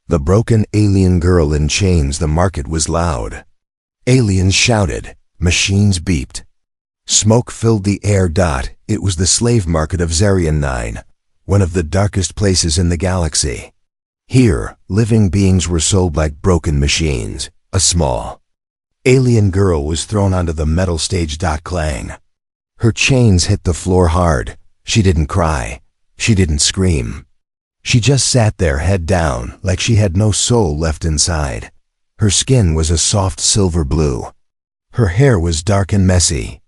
The broken alien girl in chains. The market was loud. Aliens shouted. Machines beeped. Smoke filled the air. It was the slave market of Xerion 9, one of the darkest places in the galaxy. Here, living beings were sold like broken machines. A small alien girl was thrown onto the metal stage. Clang. Her chains hit the floor hard. She didn't cry. She didn't scream. She just sat there, head down, like she had no soul left inside. Her skin was a soft silver blue. Her hair was dark and messy.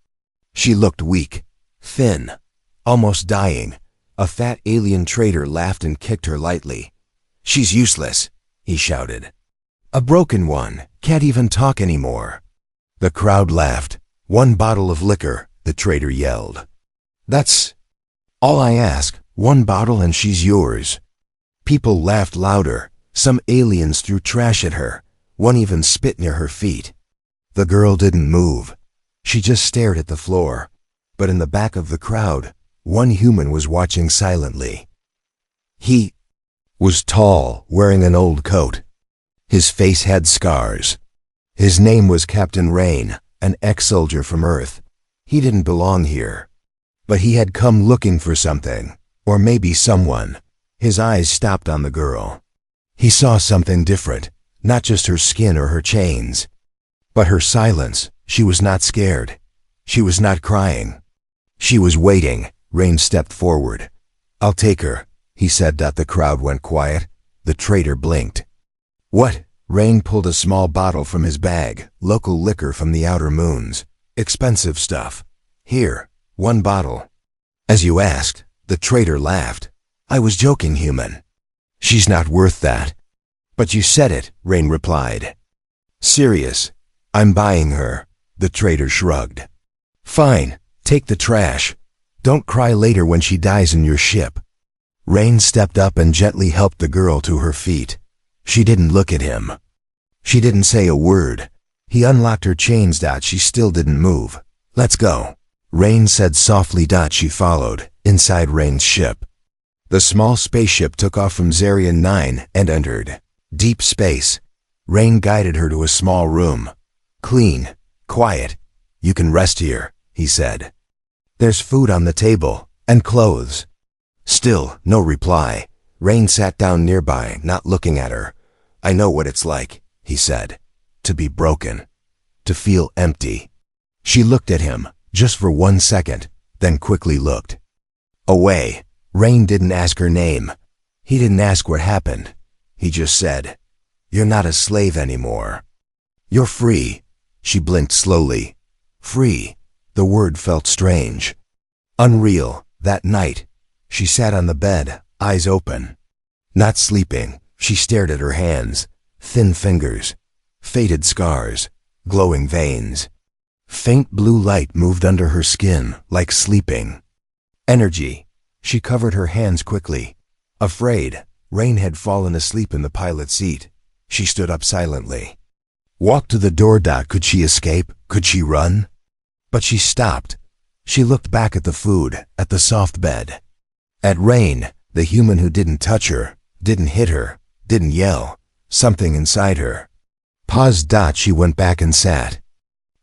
She looked weak, thin, almost dying. A fat alien trader laughed and kicked her lightly. "She's useless," he shouted. "A broken one, can't even talk anymore." The crowd laughed. "One bottle of liquor," the trader yelled. "That's all I ask, one bottle and she's yours." People laughed louder. Some aliens threw trash at her. One even spit near her feet. The girl didn't move. She just stared at the floor. But in the back of the crowd, one human was watching silently. He was tall, wearing an old coat. His face had scars. His name was Captain Rain, an ex-soldier from Earth. He didn't belong here. But he had come looking for something, or maybe someone. His eyes stopped on the girl. He saw something different, not just her skin or her chains, but her silence. She was not scared. She was not crying. She was waiting. Rain stepped forward. "I'll take her," he said. The crowd went quiet. The trader blinked. "What?" Rain pulled a small bottle from his bag, local liquor from the outer moons. "Expensive stuff. Here, one bottle." "As you asked," the trader laughed. "I was joking, human. She's not worth that." "But you said it," Rain replied. "Serious. I'm buying her." The trader shrugged. "Fine, take the trash. Don't cry later when she dies in your ship." Rain stepped up and gently helped the girl to her feet. She didn't look at him. She didn't say a word. He unlocked her chains. She still didn't move. "Let's go," Rain said softly. She followed, inside Rain's ship. The small spaceship took off from Xerion 9 and entered deep space. Rain guided her to a small room. "Clean, quiet. You can rest here," he said. "There's food on the table, and clothes." Still, no reply. Rain sat down nearby, not looking at her. "I know what it's like," he said. "To be broken. To feel empty." She looked at him, just for 1 second, then quickly looked away. Rain didn't ask her name. He didn't ask what happened. He just said, "You're not a slave anymore. You're free." She blinked slowly. Free. The word felt strange. Unreal. That night, she sat on the bed, eyes open. Not sleeping, she stared at her hands. Thin fingers. Faded scars. Glowing veins. Faint blue light moved under her skin, like sleeping. Energy. She covered her hands quickly. Afraid, Rain had fallen asleep in the pilot seat. She stood up silently. Walked to the door. Could she escape? Could she run? But she stopped. She looked back at the food, at the soft bed. At Rain, the human who didn't touch her, didn't hit her, didn't yell. Something inside her paused. She went back and sat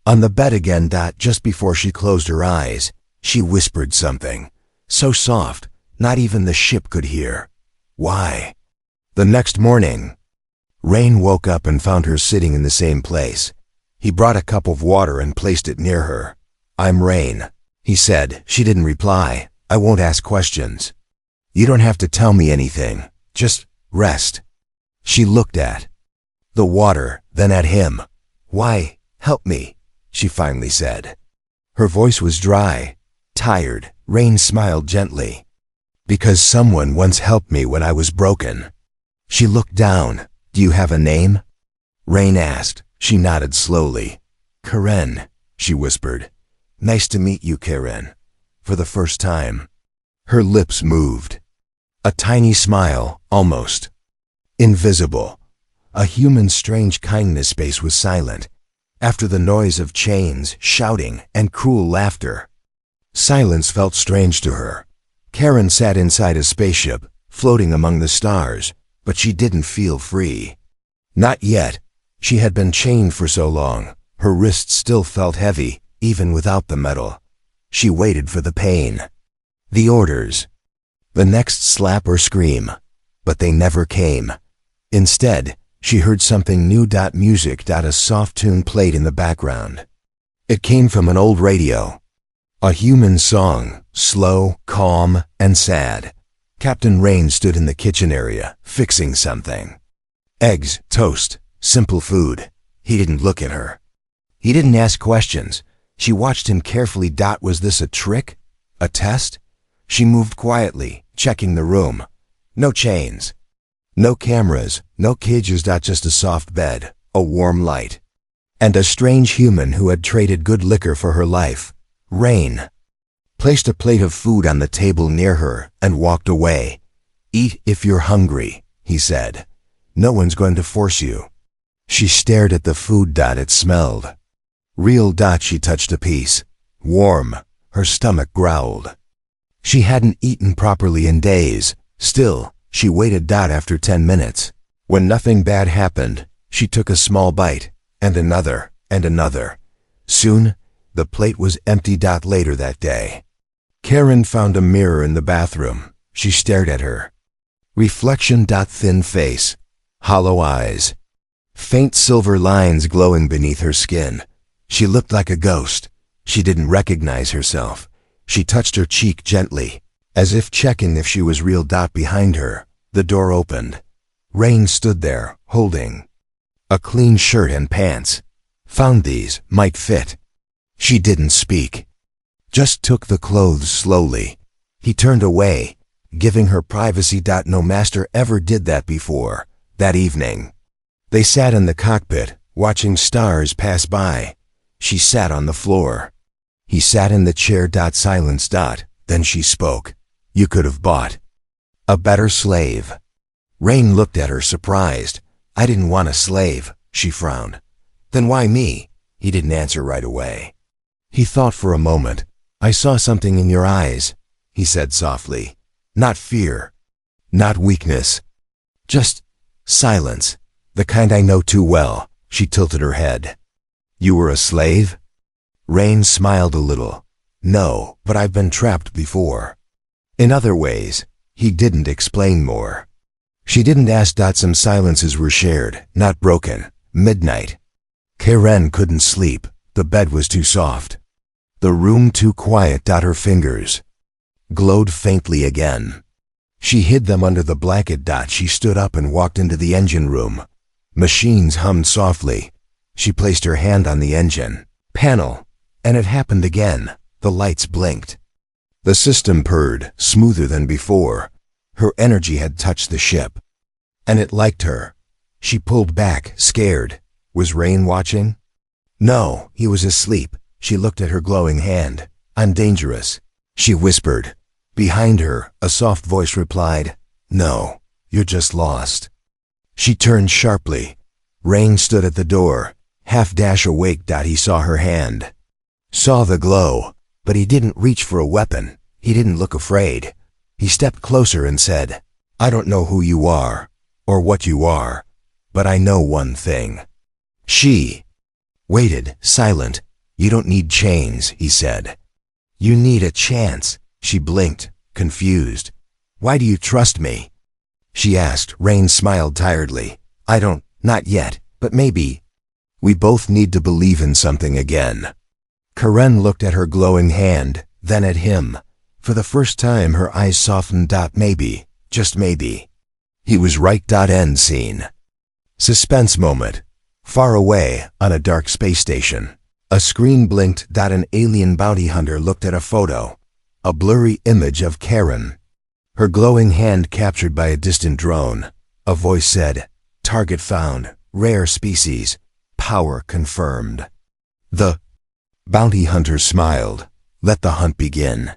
on the bed again. Just before she closed her eyes, she whispered something. So soft, not even the ship could hear. Why? The next morning, Rain woke up and found her sitting in the same place. He brought a cup of water and placed it near her. "I'm Rain," he said. She didn't reply. "I won't ask questions. You don't have to tell me anything. Just rest." She looked at the water, then at him. "Why, help me," she finally said. Her voice was dry, tired. Rain smiled gently. "Because someone once helped me when I was broken." She looked down. "Do you have a name?" Rain asked. She nodded slowly. "Karen," she whispered. "Nice to meet you, Karen. For the first time." Her lips moved. A tiny smile, almost invisible. A human strange kindness. Space was silent. After the noise of chains, shouting, and cruel laughter, silence felt strange to her. Karen sat inside a spaceship, floating among the stars, but she didn't feel free. Not yet. She had been chained for so long. Her wrists still felt heavy, even without the metal. She waited for the pain. The orders. The next slap or scream. But they never came. Instead, she heard something new. Music. A soft tune played in the background. It came from an old radio. A human song, slow, calm, and sad. Captain Rain stood in the kitchen area, fixing something. Eggs, toast, simple food. He didn't look at her. He didn't ask questions. She watched him carefully. Was this a trick? A test? She moved quietly, checking the room. No chains. No cameras, no cages. Just a soft bed, a warm light. And a strange human who had traded good liquor for her life. Rain placed a plate of food on the table near her and walked away. Eat if you're hungry, he said. No one's going to force you. She stared at the food. It smelled real. She touched a piece. Warm. Her stomach growled. She hadn't eaten properly in days. Still, she waited. After 10 minutes, when nothing bad happened, she took a small bite, and another, and another. Soon, the plate was empty. Later that day, Karen found a mirror in the bathroom. She stared at her. Reflection. Thin face. Hollow eyes. Faint silver lines glowing beneath her skin. She looked like a ghost. She didn't recognize herself. She touched her cheek gently, as if checking if she was real. Behind her, the door opened. Rain stood there, holding a clean shirt and pants. Found these might fit. She didn't speak. Just took the clothes slowly. He turned away, giving her privacy. No master ever did that before. That evening, they sat in the cockpit, watching stars pass by. She sat on the floor. He sat in the chair. Silence. Then she spoke. You could have bought a better slave. Rain looked at her, surprised. I didn't want a slave, she frowned. Then why me? He didn't answer right away. He thought for a moment. I saw something in your eyes, he said softly. Not fear. Not weakness. Just silence. The kind I know too well. She tilted her head. You were a slave? Rain smiled a little. No, but I've been trapped before. In other ways. He didn't explain more. She didn't ask. Some silences were shared, not broken. Midnight. Karen couldn't sleep. The bed was too soft. The room too quiet. Her fingers glowed faintly again. She hid them under the blanket. She stood up and walked into the engine room. Machines hummed softly. She placed her hand on the engine panel, and it happened again. The lights blinked. The system purred, smoother than before. Her energy had touched the ship. And it liked her. She pulled back, scared. Was Rain watching? No, he was asleep. She looked at her glowing hand. I'm dangerous, she whispered. Behind her, a soft voice replied, No, you're just lost. She turned sharply. Rain stood at the door, half awake. He saw her hand. Saw the glow, but he didn't reach for a weapon. He didn't look afraid. He stepped closer and said, I don't know who you are, or what you are, but I know one thing. She waited, silent. You don't need chains, he said. You need a chance. She blinked, confused. Why do you trust me? She asked. Rain smiled tiredly. I don't, not yet, but maybe. We both need to believe in something again. Karen looked at her glowing hand, then at him. For the first time her eyes softened. Maybe, just maybe. He was right. End scene. Suspense moment. Far away, on a dark space station. A screen blinked. An alien bounty hunter looked at a photo. A blurry image of Karen. Her glowing hand captured by a distant drone. A voice said, Target found, rare species, power confirmed. The bounty hunter smiled. Let the hunt begin.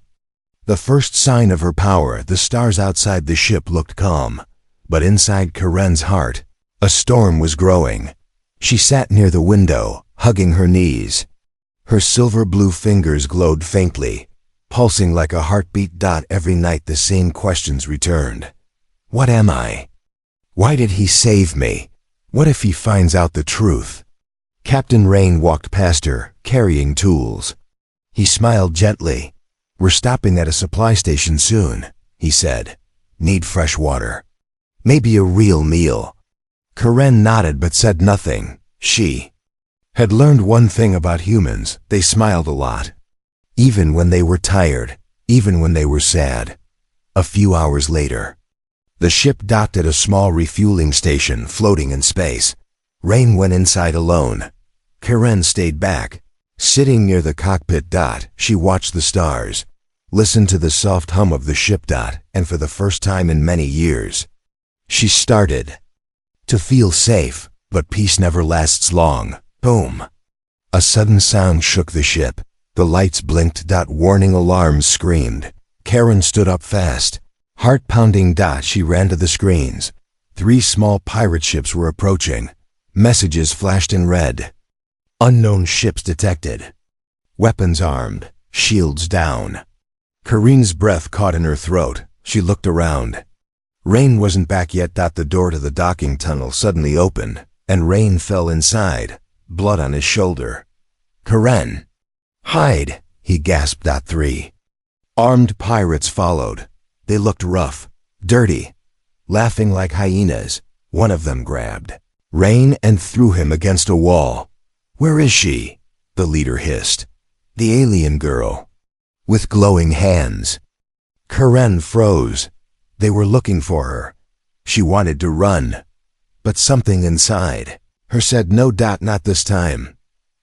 The first sign of her power, the stars outside the ship looked calm. But inside Karen's heart, a storm was growing. She sat near the window, hugging her knees. Her silver blue fingers glowed faintly, pulsing like a heartbeat. Every night the same questions returned. What am I? Why did he save me? What if he finds out the truth? Captain Rain walked past her, carrying tools. He smiled gently. We're stopping at a supply station soon, he said. Need fresh water. Maybe a real meal. Karen nodded but said nothing. She had learned one thing about humans. They smiled a lot. Even when they were tired, even when they were sad. A few hours later, the ship docked at a small refueling station floating in space. Rain went inside alone. Karen stayed back. Sitting near the cockpit. She watched the stars, listened to the soft hum of the ship. And for the first time in many years, she started to feel safe, but peace never lasts long. Boom! A sudden sound shook the ship. The lights blinked. Warning alarms screamed. Karen stood up fast. Heart pounding. She ran to the screens. 3 small pirate ships were approaching. Messages flashed in red. Unknown ships detected. Weapons armed. Shields down. Karen's breath caught in her throat. She looked around. Rain wasn't back yet. The door to the docking tunnel suddenly opened, and Rain fell inside, blood on his shoulder. Karen! Hide! He gasped. 3 armed pirates followed. They looked rough, dirty, laughing like hyenas. One of them grabbed Rain and threw him against a wall. Where is she? The leader hissed. The alien girl. With glowing hands. Karen froze. They were looking for her. She wanted to run, but something inside her said no. Not this time.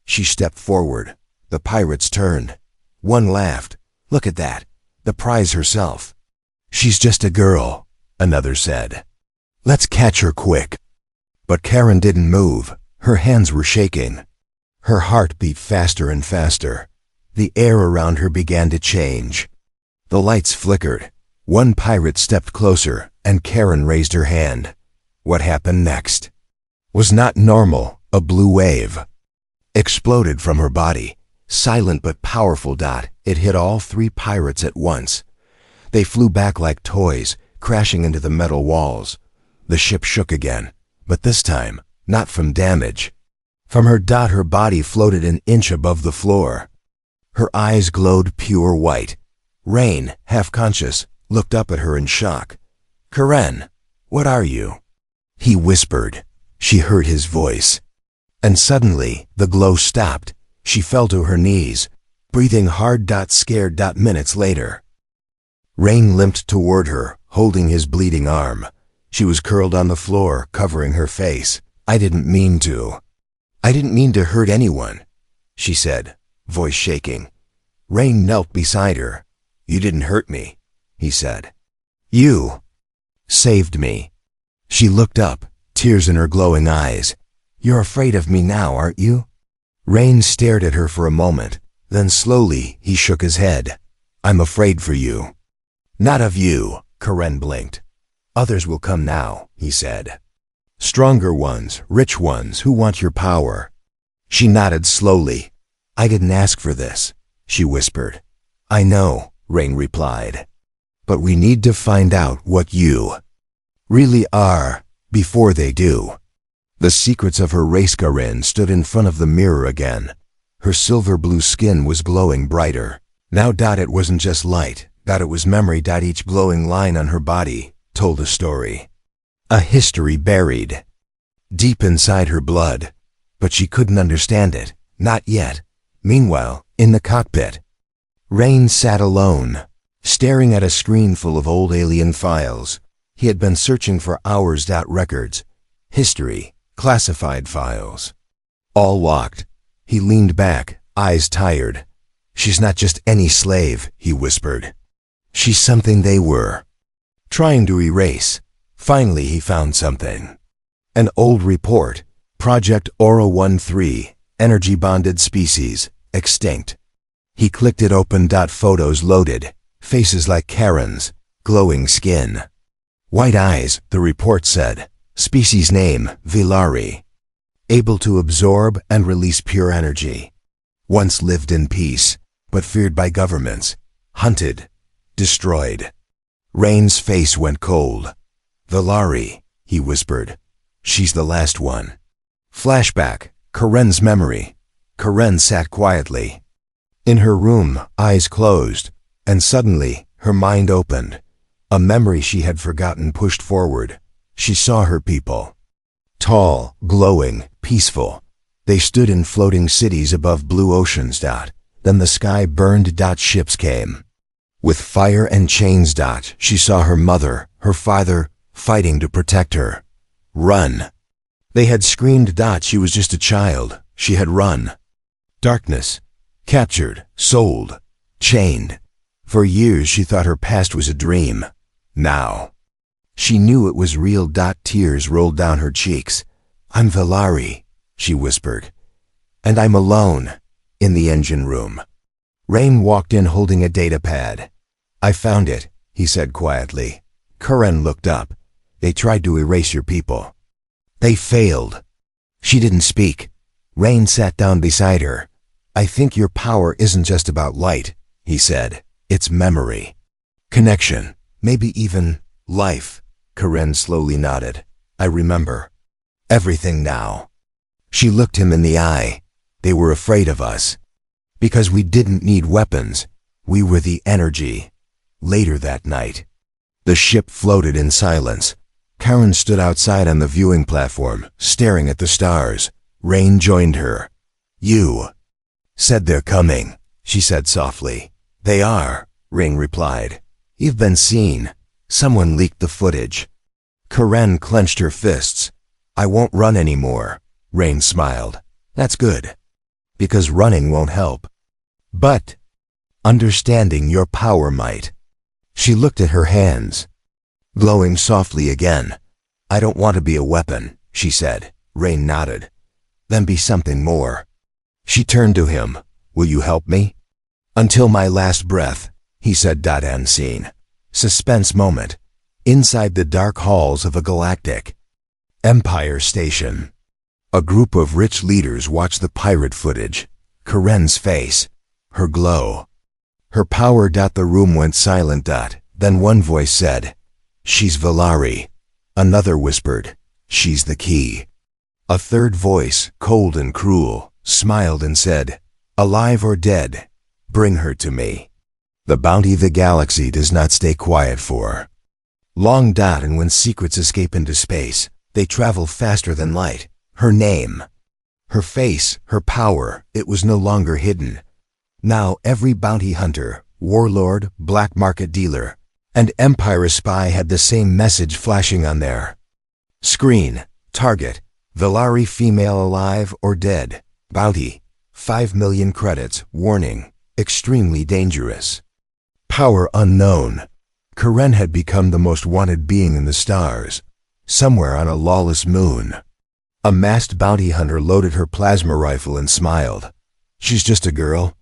She stepped forward. The pirates turned. One laughed. Look at that. The prize herself. She's just a girl, another said. Let's catch her quick. But Karen didn't move. Her hands were shaking. Her heart beat faster and faster. The air around her began to change. The lights flickered. One pirate stepped closer, and Karen raised her hand. What happened next was not normal. A blue wave exploded from her body. Silent but powerful. It hit all 3 pirates at once. They flew back like toys, crashing into the metal walls. The ship shook again, but this time, not from damage. From her. Her body floated an inch above the floor. Her eyes glowed pure white. Rain, half conscious, looked up at her in shock. Karen, what are you? He whispered. She heard his voice. And suddenly, the glow stopped. She fell to her knees, breathing hard. Scared. Minutes later, Rain limped toward her, holding his bleeding arm. She was curled on the floor, covering her face. I didn't mean to hurt anyone, she said, voice shaking. Rain knelt beside her. You didn't hurt me, he said. You saved me. She looked up, tears in her glowing eyes. You're afraid of me now, aren't you? Rain stared at her for a moment. Then slowly he shook his head. I'm afraid for you. Not of you, Karen blinked. Others will come now, he said. Stronger ones, rich ones who want your power. She nodded slowly. I didn't ask for this, she whispered. I know, Rain replied. But we need to find out what you really are before they do. The secrets of her race. Karen stood in front of the mirror again. Her silver blue skin was glowing brighter. Now. It wasn't just light. It was memory. Each glowing line on her body told a story. A history buried deep inside her blood. But she couldn't understand it. Not yet. Meanwhile, in the cockpit, Rain sat alone, staring at a screen full of old alien files. He had been searching for hours. Records, history, classified files. All locked. He leaned back, eyes tired. She's not just any slave, he whispered. She's something they were trying to erase. Finally he found something. An old report. Project Aura 13, energy-bonded species, extinct. He clicked it open. Photos loaded. Faces like Karen's, glowing skin. White eyes, the report said. Species name, Vilari. Able to absorb and release pure energy. Once lived in peace, but feared by governments. Hunted. Destroyed. Rain's face went cold. Vilari, he whispered. She's the last one. Flashback, Karen's memory. Karen sat quietly. In her room, eyes closed, and suddenly, her mind opened. A memory she had forgotten pushed forward. She saw her people. Tall, glowing, peaceful. They stood in floating cities above blue oceans. Then the sky burned. Ships came. With fire and chains. She saw her mother, her father, fighting to protect her. Run. They had screamed. She was just a child. She had run. Darkness. Captured, sold, chained. For years she thought her past was a dream. Now, she knew it was real. Tears rolled down her cheeks. I'm Valari, she whispered. And I'm alone, in the engine room. Rain walked in holding a data pad. I found it, he said quietly. Karen looked up. They tried to erase your people. They failed. She didn't speak. Rain sat down beside her. I think your power isn't just about light, he said. It's memory. Connection. Maybe even life. Karen slowly nodded. I remember. Everything now. She looked him in the eye. They were afraid of us. Because we didn't need weapons. We were the energy. Later that night, the ship floated in silence. Karen stood outside on the viewing platform, staring at the stars. Rain joined her. You said they're coming, she said softly. They are, Rain replied. You've been seen. Someone leaked the footage. Karen clenched her fists. I won't run anymore, Rain smiled. That's good. Because running won't help. But understanding your power might. She looked at her hands, glowing softly again. I don't want to be a weapon, she said. Rain nodded. Then be something more. She turned to him. Will you help me? Until my last breath, he said. Unseen. Suspense moment. Inside the dark halls of a galactic Empire station. A group of rich leaders watched the pirate footage. Karen's face. Her glow. Her power. The room went silent. Then one voice said, She's Valari. Another whispered, She's the key. A third voice, cold and cruel, smiled and said, Alive or dead, bring her to me. The bounty the galaxy does not stay quiet for long. And when secrets escape into space, they travel faster than light. Her name, her face, her power, it was no longer hidden. Now every bounty hunter, warlord, black market dealer, and Empire spy had the same message flashing on their screen. Target, Valari female alive or dead. Bounty, 5 million credits. Warning, extremely dangerous. Power unknown. Karen had become the most wanted being in the stars. Somewhere on a lawless moon, a masked bounty hunter loaded her plasma rifle and smiled. She's just a girl?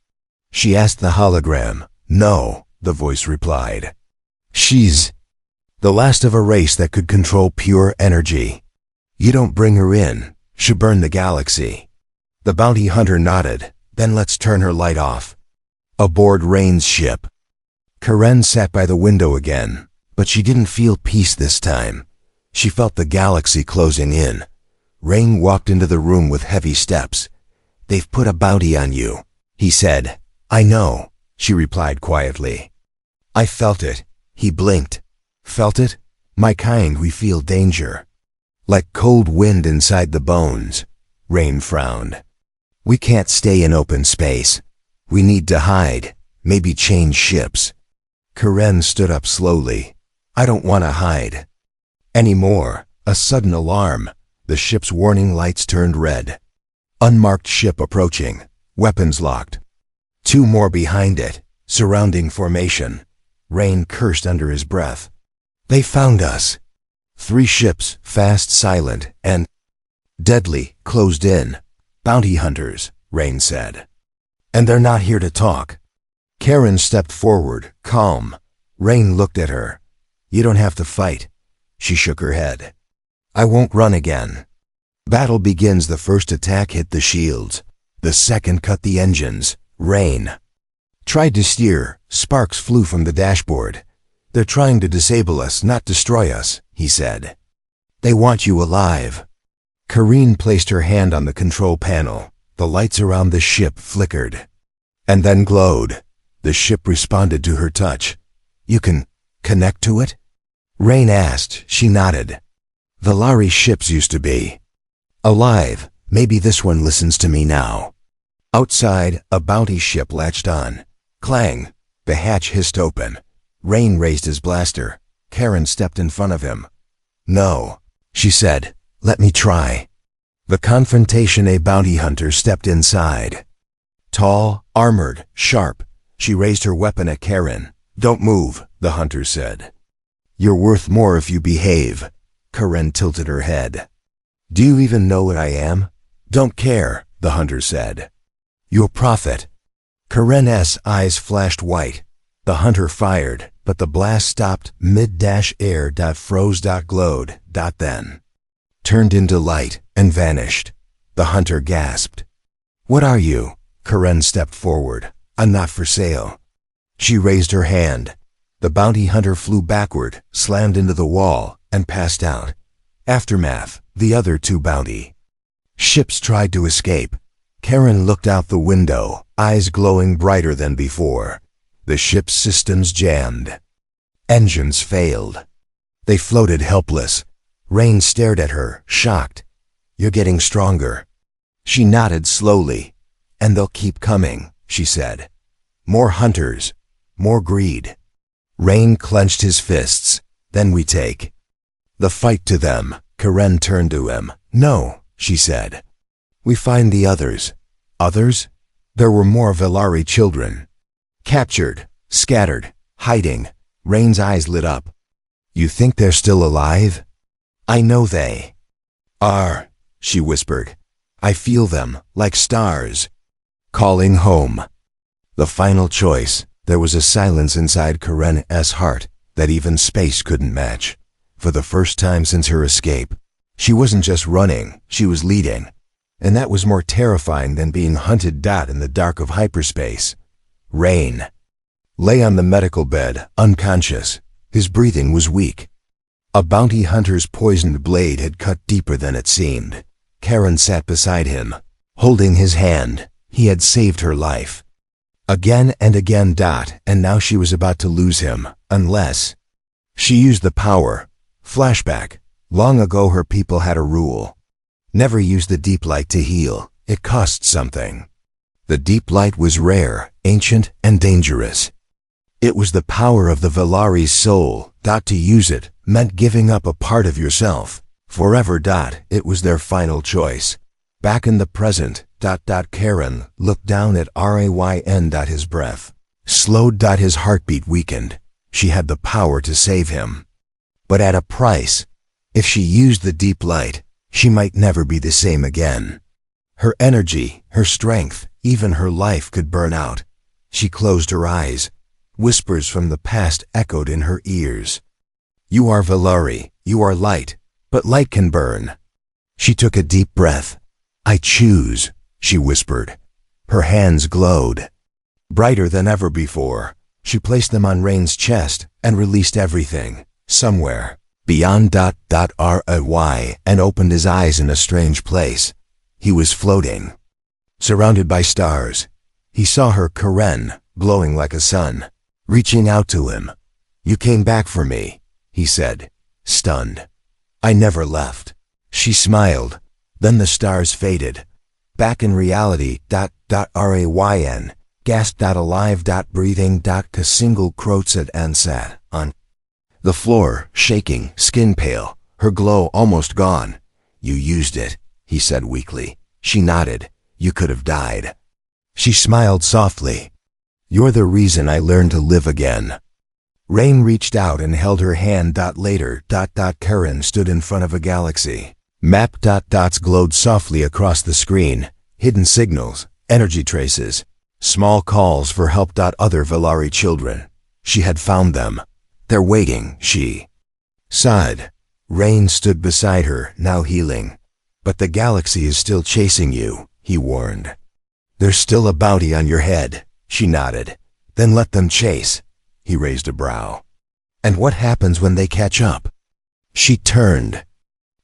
She asked the hologram. No, the voice replied. She's the last of a race that could control pure energy. You don't bring her in, she'll burn the galaxy. The bounty hunter nodded. Then let's turn her light off. Aboard Rain's ship. Karen sat by the window again, but she didn't feel peace this time. She felt the galaxy closing in. Rain walked into the room with heavy steps. They've put a bounty on you, he said. I know, she replied quietly. I felt it, he blinked. Felt it? My kind, we feel danger. Like cold wind inside the bones. Rain frowned. We can't stay in open space. We need to hide, maybe change ships. Karen stood up slowly. I don't want to hide anymore. A sudden alarm. The ship's warning lights turned red. Unmarked ship approaching. Weapons locked. 2 more behind it. Surrounding formation. Rain cursed under his breath. They found us. 3 ships, fast, silent, and deadly, closed in. Bounty hunters, Rain said. And they're not here to talk. Karen stepped forward, calm. Rain looked at her. You don't have to fight. She shook her head. I won't run again. Battle begins. The first attack hit the shields. The second cut the engines. Rain tried to steer. Sparks flew from the dashboard. They're trying to disable us, not destroy us, he said. They want you alive. Kareen placed her hand on the control panel. The lights around the ship flickered and then glowed. The ship responded to her touch. You can connect to it? Rain asked. She nodded. Valari ships used to be alive. Maybe this one listens to me now. Outside, a bounty ship latched on. Clang! The hatch hissed open. Rain raised his blaster. Karen stepped in front of him. No, she said. Let me try. The confrontation, a bounty hunter stepped inside. Tall, armored, sharp. She raised her weapon at Karen. Don't move, the hunter said. You're worth more if you behave. Karen tilted her head. Do you even know what I am? Don't care, the hunter said. Your prophet. Karen's eyes flashed white. The hunter fired, but the blast stopped mid-air. Froze. Glowed. Then turned into light and vanished. The hunter gasped. What are you? Karen stepped forward. I'm not for sale. She raised her hand. The bounty hunter flew backward, slammed into the wall, and passed out. Aftermath. The other two bounty ships tried to escape. Karen looked out the window, eyes glowing brighter than before. The ship's systems jammed. Engines failed. They floated helpless. Rain stared at her, shocked. You're getting stronger. She nodded slowly. And they'll keep coming, she said. More hunters. More greed. Rain clenched his fists. Then we take the fight to them. Karen turned to him. No, she said. We find the others. Others? There were more Valari children. Captured, scattered, hiding. Rain's eyes lit up. You think they're still alive? I know they are, she whispered. I feel them, like stars. Calling home. The final choice. There was a silence inside Karen's heart that even space couldn't match. For the first time since her escape, she wasn't just running, she was leading. And that was more terrifying than being hunted in the dark of hyperspace. Rain lay on the medical bed, unconscious. His breathing was weak. A bounty hunter's poisoned blade had cut deeper than it seemed. Karen sat beside him, holding his hand. He had saved her life. Again and again. And now she was about to lose him, unless she used the power. Flashback. Long ago her people had a rule. Never use the deep light to heal. It cost something. The deep light was rare, ancient, and dangerous. It was the power of the Valari's soul. To use it meant giving up a part of yourself. Forever. It was their final choice. Back in the present. Karen looked down at Ryan. His breath slowed. His heartbeat weakened. She had the power to save him. But at a price. If she used the deep light, she might never be the same again. Her energy, her strength, even her life could burn out. She closed her eyes. Whispers from the past echoed in her ears. You are Valari, you are light, but light can burn. She took a deep breath. I choose, she whispered. Her hands glowed. Brighter than ever before. She placed them on Rain's chest and released everything. Somewhere beyond. Ry and opened his eyes in a strange place. He was floating, surrounded by stars. He saw her, Karen, glowing like a sun, reaching out to him. You came back for me, he said, stunned. I never left. She smiled. Then the stars faded. Back in reality. Ryan gasped. Alive. Breathing. A single Croatsat and sat on the floor, shaking, skin pale, her glow almost gone. You used it, he said weakly. She nodded. You could have died. She smiled softly. You're the reason I learned to live again. Rain reached out and held her hand. Later. Karen stood in front of a galaxy. Map. Dots glowed softly across the screen. Hidden signals, energy traces, small calls for help. Other Valari children. She had found them. They're waiting, she sighed. Rain stood beside her, now healing. But the galaxy is still chasing you, he warned. There's still a bounty on your head, she nodded. Then let them chase. He raised a brow. And what happens when they catch up? She turned.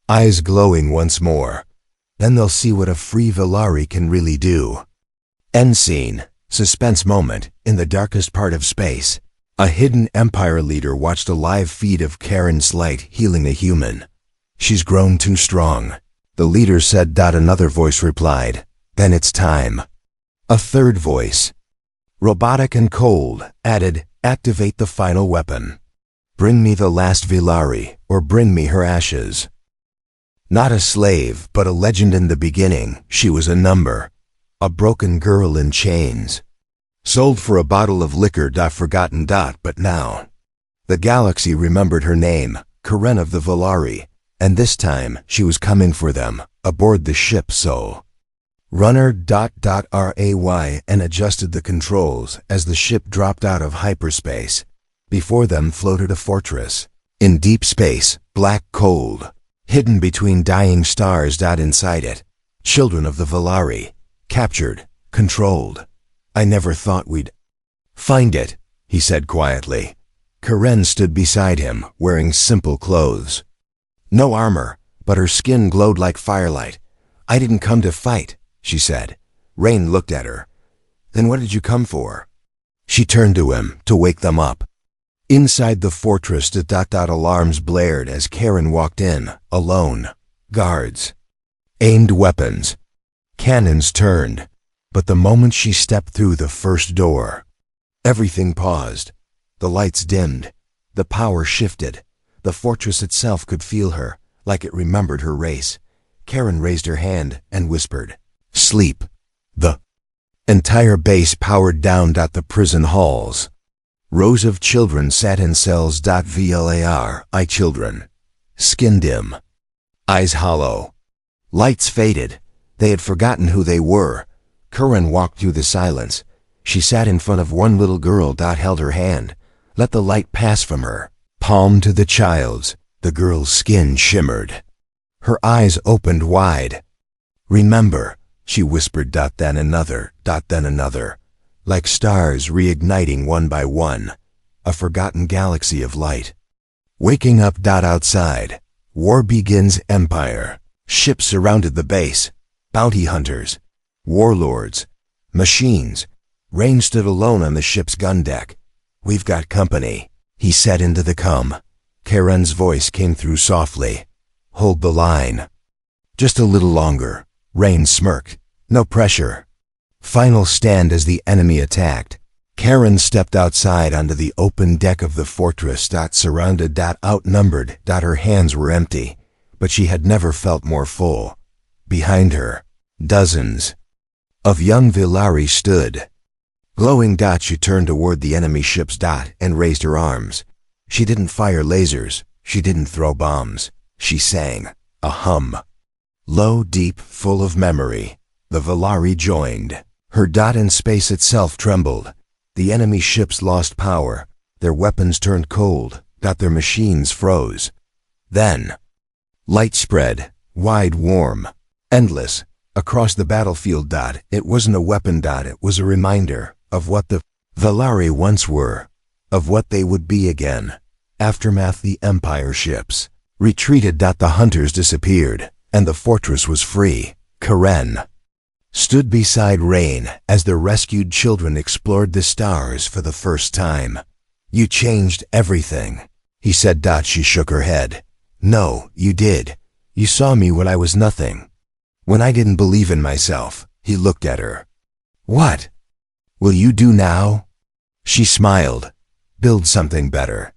eyes glowing once more. Then they'll see what a free Valari can really do. End scene. Suspense moment. In the darkest part of space, a hidden Empire leader watched a live feed of Karen's light healing a human. She's grown too strong. The leader said. Another voice replied, then it's time. A third voice, robotic and cold, added, activate the final weapon. Bring me the last Valari, or bring me her ashes. Not a slave, but a legend in the beginning. She was a number. A broken girl in chains. Sold for a bottle of liquor. Forgotten. But now, the galaxy remembered her name, Karen of the Valari, and this time she was coming for them, aboard the ship Soul. Runner RAY and adjusted the controls as the ship dropped out of hyperspace. Before them floated a fortress. In deep space, black cold, hidden between dying stars. Inside it, children of the Valari, captured, controlled. I never thought we'd find it, he said quietly. Karen stood beside him, wearing simple clothes. No armor, but her skin glowed like firelight. I didn't come to fight, she said. Rain looked at her. Then what did you come for? She turned to him, to wake them up. Inside the fortress, alarms blared as Karen walked in, alone. Guards. Aimed weapons. Cannons turned. But the moment she stepped through the first door, everything paused. The lights dimmed. The power shifted. The fortress itself could feel her, like it remembered her race. Karen raised her hand and whispered, sleep. The entire base powered down. The prison halls. Rows of children sat in cells. VLAR, children. Skin dim. Eyes hollow. Lights faded. They had forgotten who they were. Karen walked through the silence. She sat in front of one little girl. Held her hand. Let the light pass from her, palm to the child's. The girl's skin shimmered. Her eyes opened wide. Remember, she whispered. Then another, then another. Like stars reigniting one by one. A forgotten galaxy of light. Waking up. Outside. War begins. Empire. Ships surrounded the base. Bounty hunters. Warlords. Machines. Rain stood alone on the ship's gun deck. We've got company, he said into the com. Karen's voice came through softly. Hold the line. Just a little longer. Rain smirked. No pressure. Final stand as the enemy attacked. Karen stepped outside onto the open deck of the fortress. Surrounded. Outnumbered. Her hands were empty, but she had never felt more full. Behind her, dozens of young Valari stood. Glowing. She turned toward the enemy ships. And raised her arms. She didn't fire lasers. She didn't throw bombs. She sang, a hum. Low, deep, full of memory. The Valari joined. Her. And space itself trembled. The enemy ships lost power. Their weapons turned cold. Their machines froze. Then, light spread, wide, warm, endless, across the battlefield. It wasn't a weapon. It was a reminder of what the Valari once were, of what they would be again. Aftermath. The Empire ships retreated. The hunters disappeared, and the fortress was free. Karen stood beside Rain as the rescued children explored the stars for the first time. You changed everything, he said. She shook her head. No, you did. You saw me when I was nothing. When I didn't believe in myself. He looked at her. What will you do now? She smiled. Build something better.